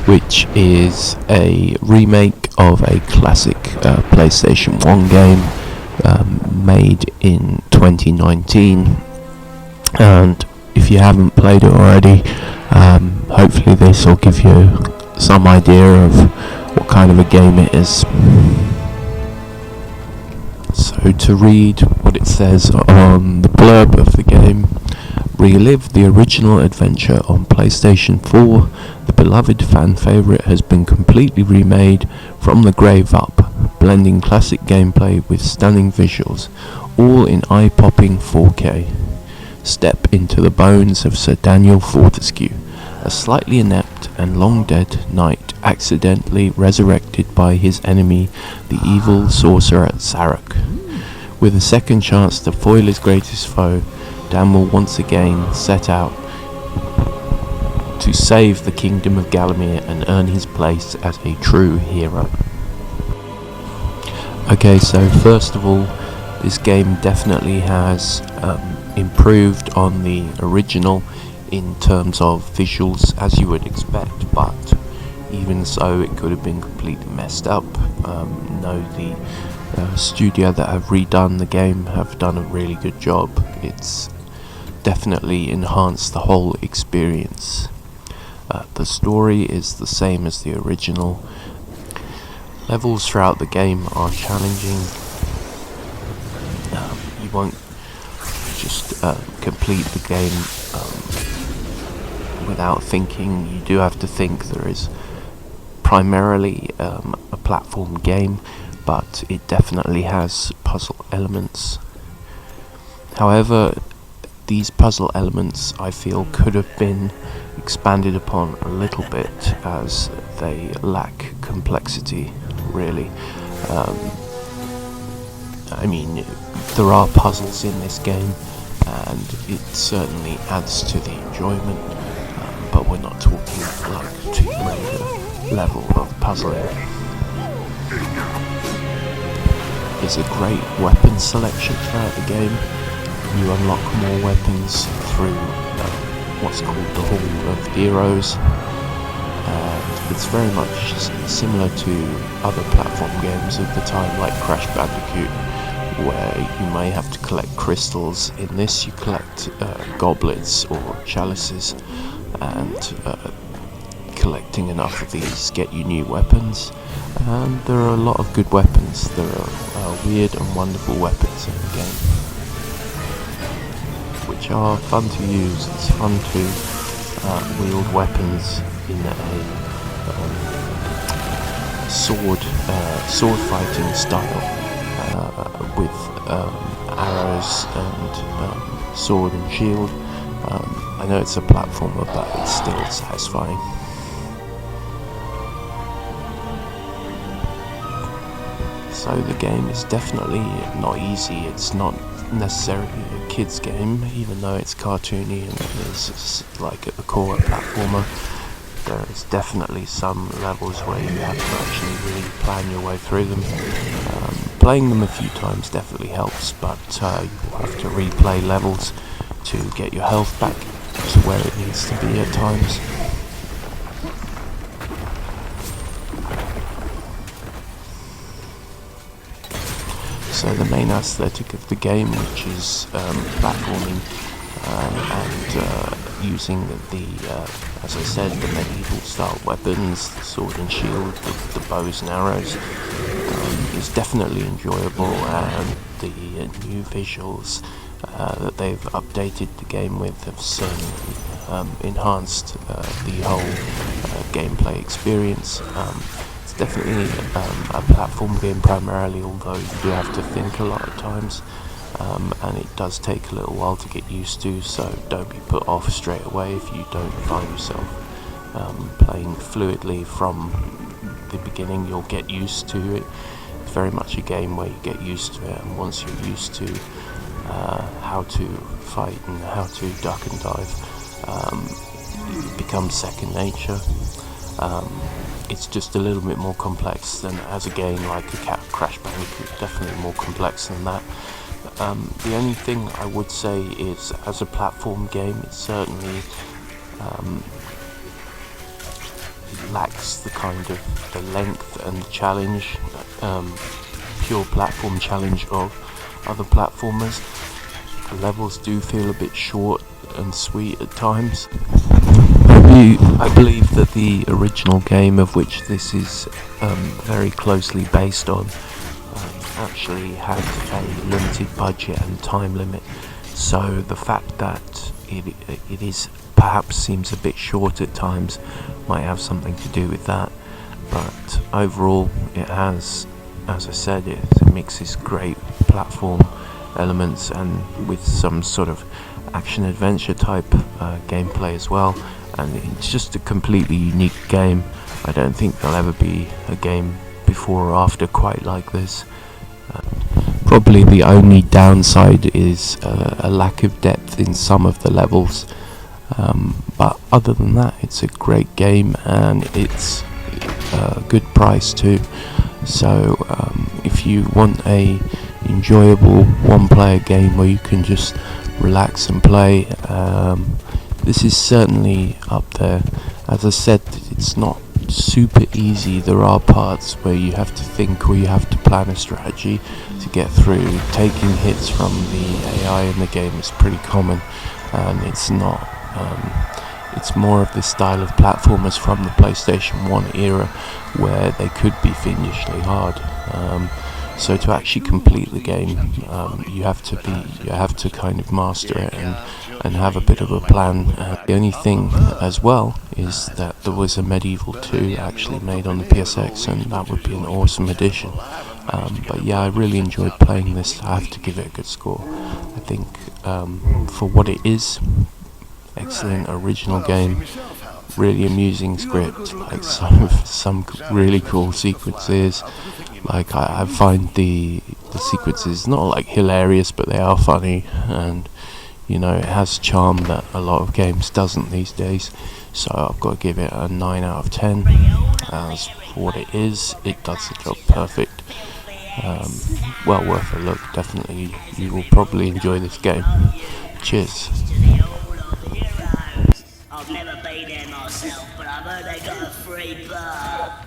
which is a remake of a classic PlayStation 1 game made in 2019. And if you haven't played it already, hopefully this will give you some idea of what kind of a game it is. So to read what it says on the blurb of the game: relive the original adventure on PlayStation 4. The beloved fan favourite has been completely remade from the grave up, blending classic gameplay with stunning visuals, all in eye-popping 4K. Step into the bones of Sir Daniel Fortescue, a slightly inept and long-dead knight accidentally resurrected by his enemy, the evil sorcerer Zarek. With a second chance to foil his greatest foe, Dan will once again set out to save the kingdom of Galamir and earn his place as a true hero. Okay, so first of all, this game definitely has improved on the original in terms of visuals, as you would expect, but even so it could have been completely messed up. The studio that have redone the game have done a really good job. It's definitely enhanced the whole experience. The story is the same as the original. Levels throughout the game are challenging. You won't just complete the game without thinking. You do have to think. There is primarily a platform game, but it definitely has puzzle elements. However, these puzzle elements, I feel, could have been expanded upon a little bit, as they lack complexity, really. There are puzzles in this game, and it certainly adds to the enjoyment, but we're not talking like Tomb Raider level of puzzling. There's a great weapon selection throughout the game. You unlock more weapons through what's called the Hall of Heroes, and it's very much similar to other platform games of the time, like Crash Bandicoot, where you may have to collect crystals. In this, you collect goblets or chalices, and collecting enough of these get you new weapons. And there are a lot of good weapons. There are weird and wonderful weapons in the game, which are fun to use. It's fun to wield weapons in a sword fighting style, with arrows and sword and shield. I know it's a platformer, but it's still satisfying. So the game is definitely not easy. It's not necessarily a kid's game, even though it's cartoony and it is like at the core a platformer. There is definitely some levels where you have to actually really plan your way through them. Playing them a few times definitely helps, but you will have to replay levels to get your health back to where it needs to be at times. So the main aesthetic of the game, which is platforming and using as I said, the medieval style weapons, the sword and shield, the bows and arrows, is definitely enjoyable, and the new visuals that they've updated the game with have certainly enhanced the whole gameplay experience. It's definitely a platform game primarily, although you do have to think a lot at times, and it does take a little while to get used to, so don't be put off straight away if you don't find yourself playing fluidly from the beginning. You'll get used to it. It's very much a game where you get used to it, and once you're used to how to fight and how to duck and dive, it becomes second nature. It's just a little bit more complex than as a game like a Crash Bandicoot, definitely more complex than that. The only thing I would say is, as a platform game, it certainly lacks the kind of the length and the challenge, pure platform challenge of other platformers. The levels do feel a bit short and sweet at times. I believe that the original game of which this is very closely based on actually had a limited budget and time limit, so the fact that it is perhaps seems a bit short at times might have something to do with that. But overall, it has, as I said, it mixes great platform elements and with some sort of action adventure type gameplay as well, and it's just a completely unique game. I don't think there'll ever be a game before or after quite like this. Probably the only downside is a lack of depth in some of the levels, but other than that, it's a great game and it's a good price too. So if you want a enjoyable one-player game where you can just relax and play, this is certainly up there. As I said, it's not super easy. There are parts where you have to think or you have to plan a strategy to get through. Taking hits from the AI in the game is pretty common, and it's not it's more of the style of platformers from the PlayStation 1 era where they could be fiendishly hard. So to actually complete the game, you have to kind of master it and have a bit of a plan. The only thing as well is that there was a Medievil 2 actually made on the PSX, and that would be an awesome addition. But yeah, I really enjoyed playing this. I have to give it a good score. I think for what it is, excellent original game, really amusing script, like some really cool sequences. Like I find the sequences not like hilarious, but they are funny, and you know, it has charm that a lot of games doesn't these days. So I've got to give it a 9 out of 10. As for what it is, it does the job perfect. Well worth a look, definitely. You will probably enjoy this game. Cheers. I've never been there myself, but I've heard they got a free bar.